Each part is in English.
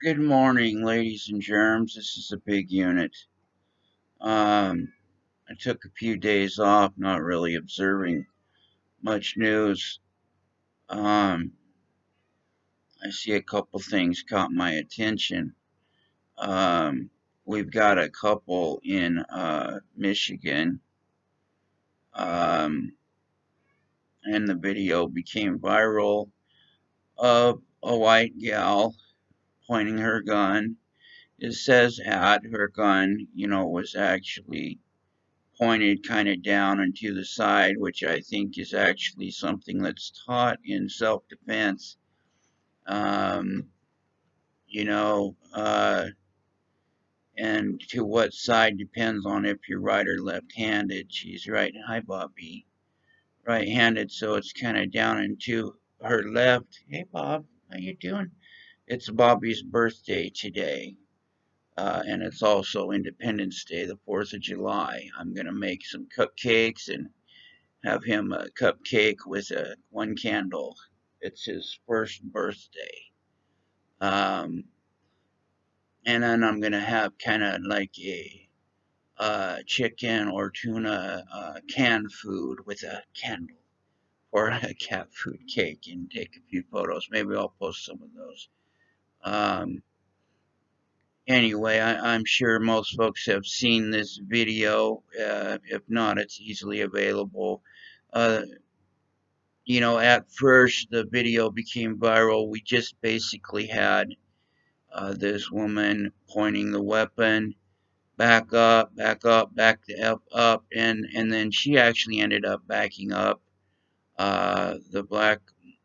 Good morning, ladies and germs. This is a big unit. Um, I took a few days off, not really observing much news. Um, I see a couple things caught my attention. Um, we've got a couple in Michigan, um, and the video became viral of a white gal pointing her gun. It says at her gun, was actually pointed kind of down and to the side, which I think is actually something that's taught in self defense. Um, you know, uh, and to what side depends on if you're right or left handed. She's right. Hi, Bobby. Right handed, so it's kind of down and to her left. Hey, Bob. How you doing? It's Bobby's birthday today. And it's also Independence Day, the 4th of July. I'm going to make some cupcakes and have him a cupcake with one candle. It's his first birthday. Um, and then I'm going to have kind of like a chicken or tuna canned food with a candle or a cat food cake and take a few photos. Maybe I'll post some of those. Um, anyway, I'm sure most folks have seen this video. If not, it's easily available. Uh, at first the video became viral. We just basically had this woman pointing the weapon back up, back up, back to up, and then she actually ended up backing up. The black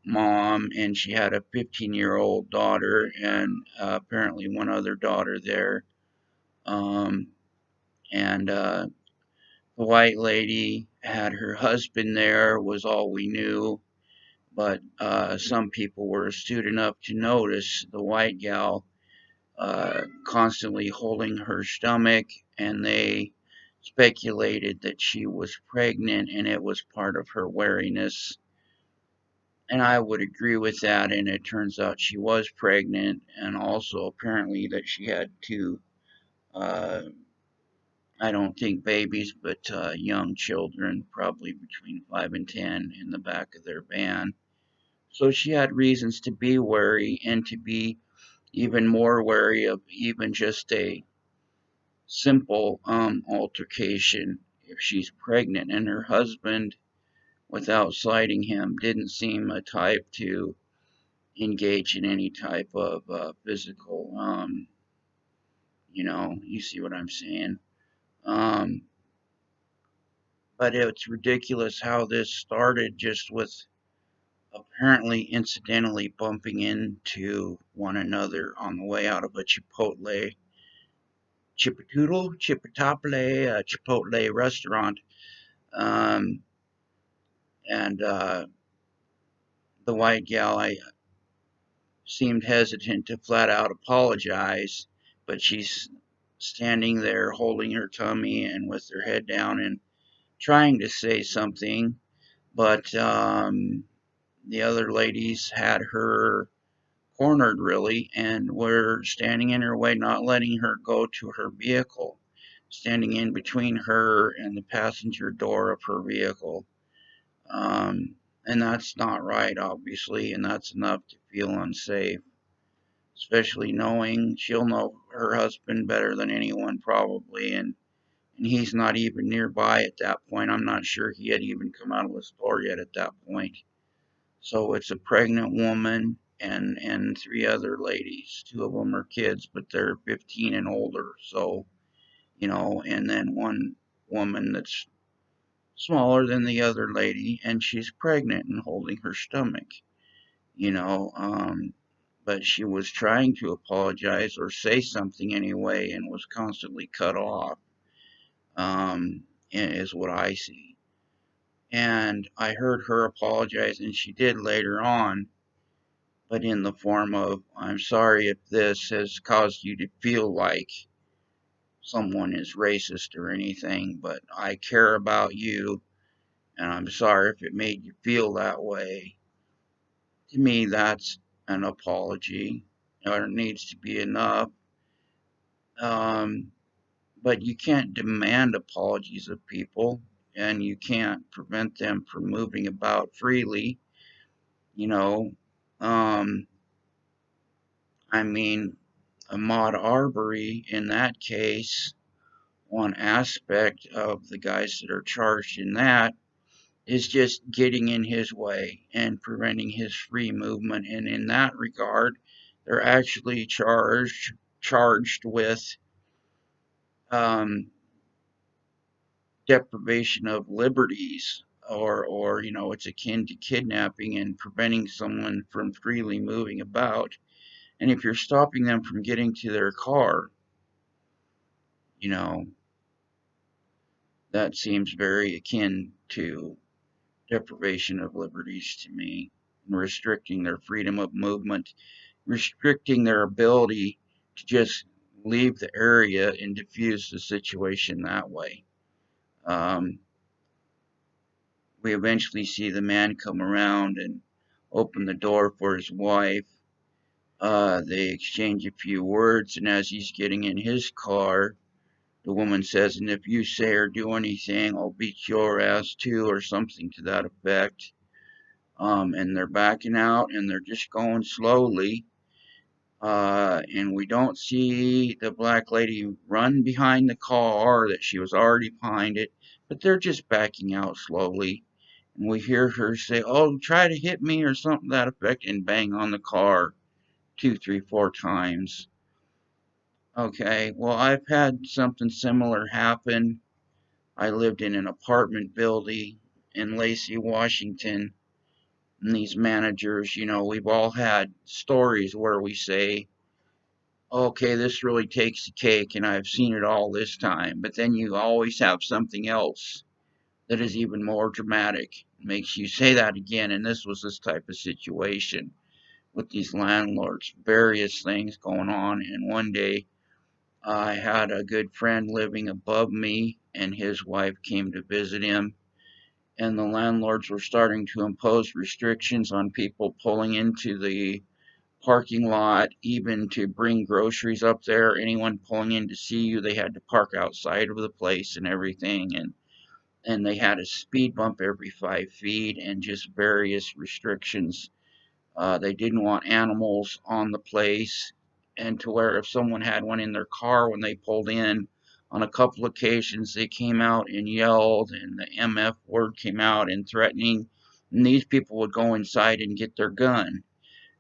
mom, and she had a 15-year-old daughter, and apparently one other daughter there. Um, and The white lady had her husband there, was all we knew. But some people were astute enough to notice the white gal constantly holding her stomach, and they speculated that she was pregnant and it was part of her wariness. And I would agree with that, and it turns out she was pregnant, and also apparently that she had two, uh, I don't think babies, but young children, probably between 5 and 10, in the back of their van. So she had reasons to be wary and to be even more wary of even just a simple altercation if she's pregnant. And her husband, without citing him, didn't seem a type to engage in any type of physical, you see what I'm saying. Um, but it's ridiculous how this started just with apparently incidentally bumping into one another on the way out of a Chipotle restaurant. Um, and The white gal, I seemed hesitant to flat out apologize, but she's standing there holding her tummy and with her head down and trying to say something. But the other ladies had her cornered really and were standing in her way, not letting her go to her vehicle, standing in between her and the passenger door of her vehicle. Um, and that's not right, obviously, and that's enough to feel unsafe, especially knowing she'll know her husband better than anyone, probably, and he's not even nearby at that point. I'm not sure he had even come out of the store yet at that point. So it's a pregnant woman and three other ladies. Two of them are kids, but they're 15 and older. So, and then one woman that's smaller than the other lady, and she's pregnant and holding her stomach, you know. But she was trying to apologize or say something anyway and was constantly cut off, is what I see. And I heard her apologize, and she did later on, but in the form of, I'm sorry if this has caused you to feel like someone is racist or anything, but I care about you, and I'm sorry if it made you feel that way. To me, that's an apology, or needs to be enough. Um, but you can't demand apologies of people, and you can't prevent them from moving about freely. You know, um, I mean, Ahmaud Arbery, in that case, one aspect of the guys that are charged in that is just getting in his way and preventing his free movement. And in that regard, they're actually charged with um, deprivation of liberties, or it's akin to kidnapping and preventing someone from freely moving about. And if you're stopping them from getting to their car, you know that seems very akin to deprivation of liberties to me, and restricting their freedom of movement, restricting their ability to just leave the area and diffuse the situation that way. Um, we eventually see the man come around and open the door for his wife. They exchange a few words, and as he's getting in his car, the woman says, "And if you say or do anything, I'll beat your ass too," or something to that effect. And they're backing out, and they're just going slowly. And we don't see the black lady run behind the car that she was already behind it, but they're just backing out slowly. And we hear her say, "Oh, try to hit me," or something to that effect, and bang on the car two, three, four times. Okay, well, I've had something similar happen. I lived in an apartment building in Lacey, Washington. And these managers, we've all had stories where we say, "Okay, this really takes the cake, and I've seen it all this time." But then you always have something else that is even more dramatic. It makes you say that again. And this was this type of situation with these landlords, various things going on. And one day, I had a good friend living above me, and his wife came to visit him. And the landlords were starting to impose restrictions on people pulling into the parking lot, even to bring groceries up there. Anyone pulling in to see you, they had to park outside of the place and everything. And they had a speed bump every 5 feet, and just various restrictions. They didn't want animals on the place, and to where if someone had one in their car when they pulled in, on a couple occasions they came out and yelled, and the MF word came out and threatening, and these people would go inside and get their gun.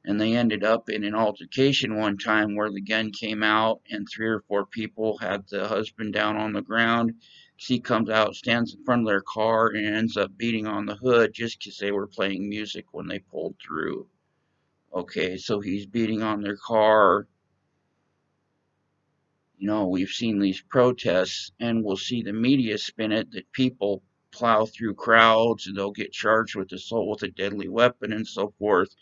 And they ended up in an altercation one time where the gun came out, and three or four people had the husband down on the ground. She comes out, stands in front of their car, and ends up beating on the hood just because they were playing music when they pulled through. Okay, so he's beating on their car. We've seen these protests, and we'll see the media spin it that people plow through crowds and they'll get charged with assault with a deadly weapon and so forth.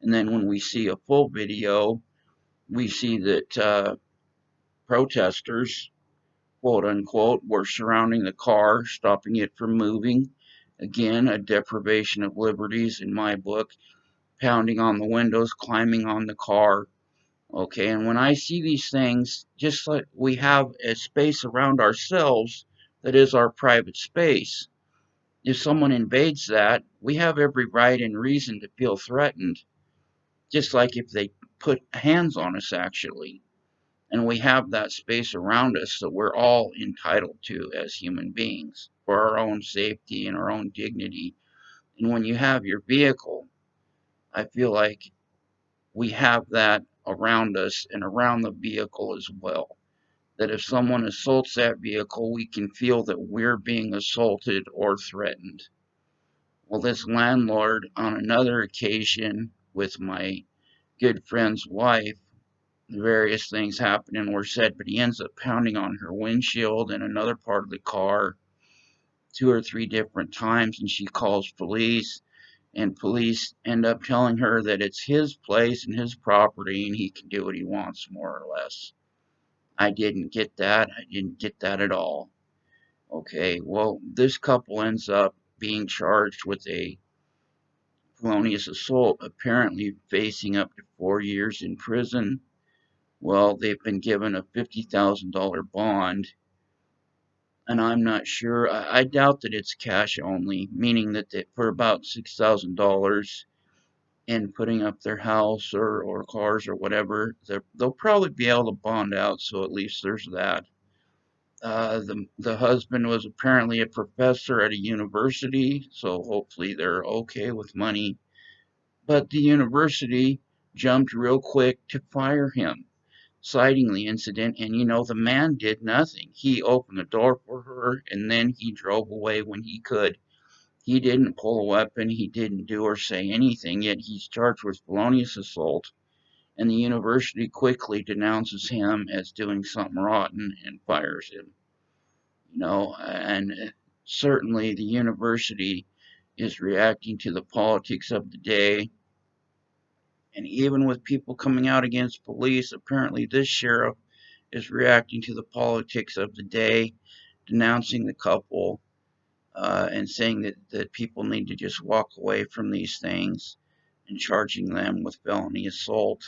And then when we see a full video, we see that protesters, quote unquote, were surrounding the car, stopping it from moving. Again, a deprivation of liberties in my book, pounding on the windows, climbing on the car. Okay, and when I see these things, just like we have a space around ourselves that is our private space, if someone invades that, we have every right and reason to feel threatened, just like if they put hands on us, actually. And we have that space around us that we're all entitled to as human beings for our own safety and our own dignity. And when you have your vehicle, I feel like we have that around us and around the vehicle as well. That if someone assaults that vehicle, we can feel that we're being assaulted or threatened. Well, this landlord, on another occasion with my good friend's wife, various things happened and were said, but he ends up pounding on her windshield and another part of the car two or three different times, and she calls police, and police end up telling her that it's his place and his property and he can do what he wants, more or less. I didn't get that. I didn't get that at all. Okay, well, this couple ends up being charged with a felonious assault, apparently facing up to 4 years in prison. Well, they've been given a $50,000 bond, and I'm not sure. I doubt that it's cash only, meaning that for about $6,000 in putting up their house or cars or whatever, they'll probably be able to bond out. So at least there's that. The husband was apparently a professor at a university, so hopefully they're okay with money. But the university jumped real quick to fire him, citing the incident. And the man did nothing. He opened the door for her and then he drove away when he could. He didn't pull a weapon, he didn't do or say anything, yet he's charged with felonious assault. And the university quickly denounces him as doing something rotten and fires him. And certainly the university is reacting to the politics of the day. And even with people coming out against police, apparently this sheriff is reacting to the politics of the day, denouncing the couple, and saying that people need to just walk away from these things and charging them with felony assault.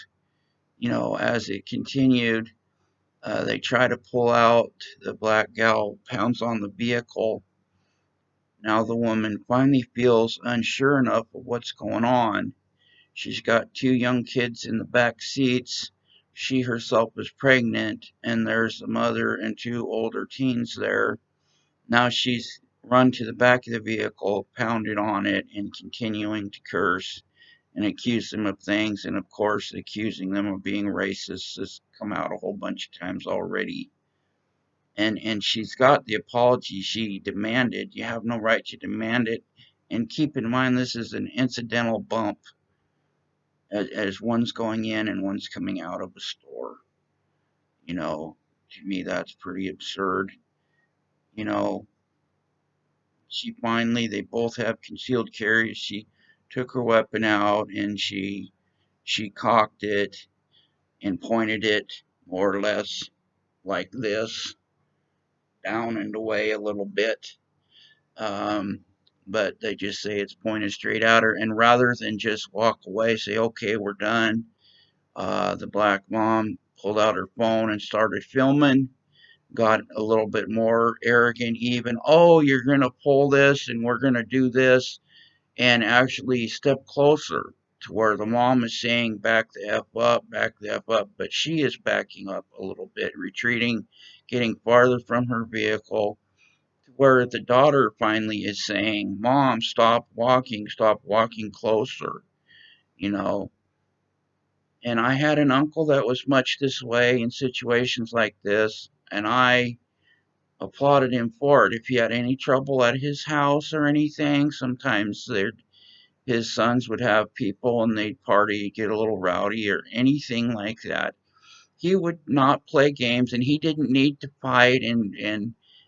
As it continued, they try to pull out. The black gal pounds on the vehicle. Now the woman finally feels unsure enough of what's going on. She's got two young kids in the back seats. She herself is pregnant, and there's the mother and two older teens there. Now she's run to the back of the vehicle, pounded on it, and continuing to curse and accuse them of things. And of course, accusing them of being racist has come out a whole bunch of times already. And she's got the apology she demanded. You have no right to demand it. And keep in mind, this is an incidental bump as one's going in and one's coming out of a store. To me, that's pretty absurd. You know, they both have concealed carry. She took her weapon out and she cocked it and pointed it more or less like this, down and away a little bit. Um, but they just say it's pointed straight at her. And rather than just walk away, say, okay, we're done, the black mom pulled out her phone and started filming, got a little bit more arrogant, even. Oh, you're going to pull this and we're going to do this, and actually step closer to where the mom is saying, back the F up, back the F up. But she is backing up a little bit, retreating, getting farther from her vehicle, where the daughter finally is saying, Mom, stop walking closer, you know. And I had an uncle that was much this way in situations like this, and I applauded him for it. If he had any trouble at his house or anything, sometimes his sons would have people and they'd party, get a little rowdy or anything like that. He would not play games, and he didn't need to fight and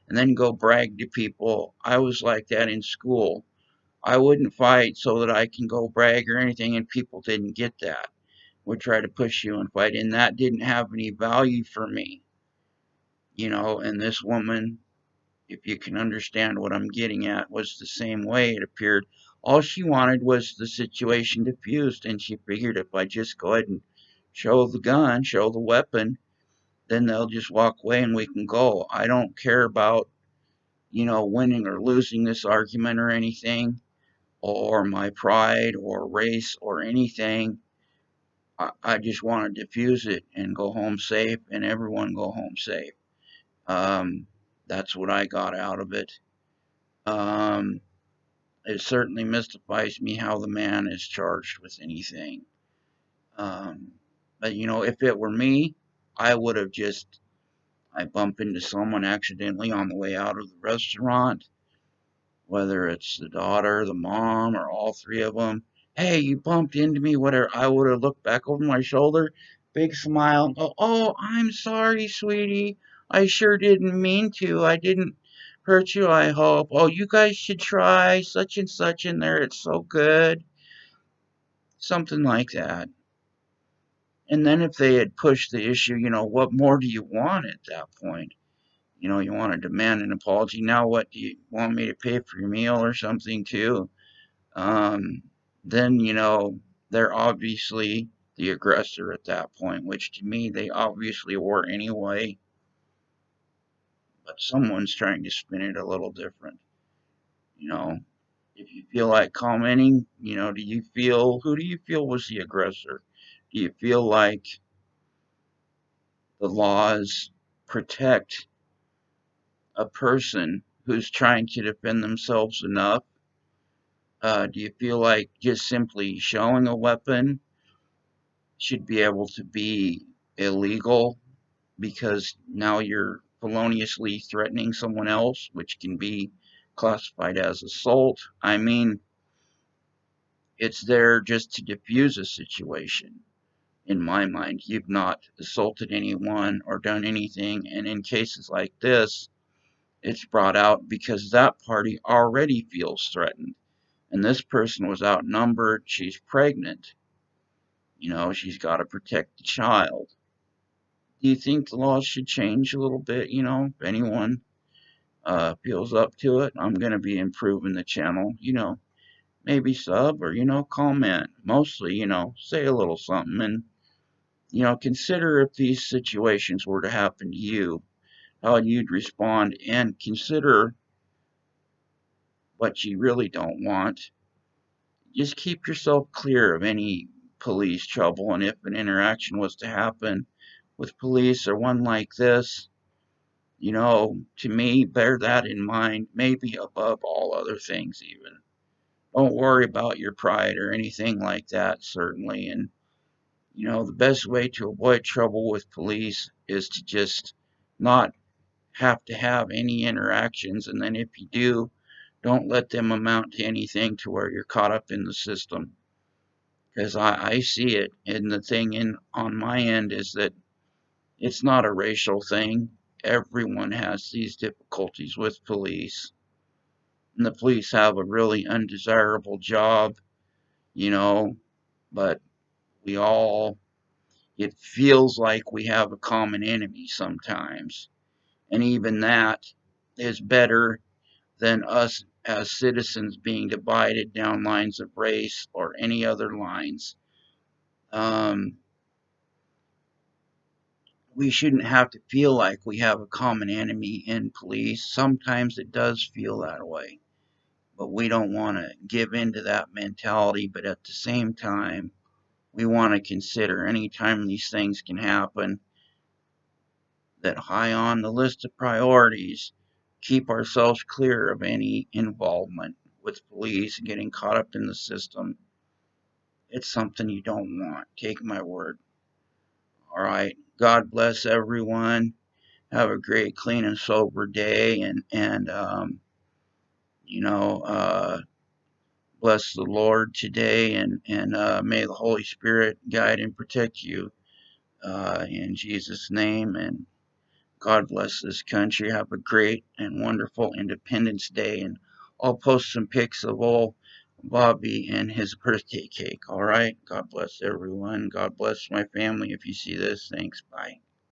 then go brag to people. I was like that in school. I wouldn't fight so that I can go brag or anything, and people didn't get that. Would try to push you and fight, and that didn't have any value for me. And this woman, if you can understand what I'm getting at, was the same way, it appeared. All she wanted was the situation diffused, and she figured if I just go ahead and show the gun, show the weapon, then they'll just walk away and we can go. I don't care about, winning or losing this argument or anything, or my pride or race or anything. I just want to diffuse it and go home safe, and everyone go home safe. Um, that's what I got out of it. Um, it certainly mystifies me how the man is charged with anything. Um, but if it were me, I would have I bump into someone accidentally on the way out of the restaurant, whether it's the daughter, the mom, or all three of them. Hey, you bumped into me, whatever. I would have looked back over my shoulder, big smile, and go, oh, I'm sorry, sweetie. I sure didn't mean to. I didn't hurt you, I hope. Oh, you guys should try such and such in there. It's so good. Something like that. And then if they had pushed the issue, what more do you want at that point? You want to demand an apology. Now, what do you want me to pay for your meal or something too? Um, then, they're obviously the aggressor at that point, which to me they obviously were anyway, but someone's trying to spin it a little different. You know, if you feel like commenting, who do you feel was the aggressor? Do you feel like the laws protect a person who's trying to defend themselves enough? Do you feel like just simply showing a weapon should be able to be illegal because now you're feloniously threatening someone else, which can be classified as assault? I mean, it's there just to diffuse a situation. In my mind, you've not assaulted anyone or done anything, and in cases like this, it's brought out because that party already feels threatened. And this person was outnumbered, she's pregnant, she's got to protect the child. Do you think the laws should change a little bit? If anyone feels up to it, I'm going to be improving the channel. Maybe sub or, comment. Mostly, say a little something and, consider if these situations were to happen to you, how you'd respond, and consider what you really don't want. Just keep yourself clear of any police trouble, and if an interaction was to happen with police or one like this, to me, bear that in mind, maybe above all other things, even. Don't worry about your pride or anything like that, certainly. And, the best way to avoid trouble with police is to just not have to have any interactions. And then if you do, don't let them amount to anything to where you're caught up in the system. Because I see it. And the thing on my end is that it's not a racial thing. Everyone has these difficulties with police. And the police have a really undesirable job, you know, but we all, it feels like we have a common enemy sometimes. And even that is better than us as citizens being divided down lines of race or any other lines. Um, we shouldn't have to feel like we have a common enemy in police. Sometimes it does feel that way, but we don't want to give in to that mentality. But at the same time, we want to consider anytime these things can happen that high on the list of priorities, keep ourselves clear of any involvement with police and getting caught up in the system. It's something you don't want. Take my word. All right. God bless everyone. Have a great, clean, and sober day, and you know, bless the Lord today, and may the Holy Spirit guide and protect you in Jesus' name. And God bless this country. Have a great and wonderful Independence Day, and I'll post some pics of old Bobby and his birthday cake. All right. God bless everyone. God bless my family. If you see this, thanks. Bye.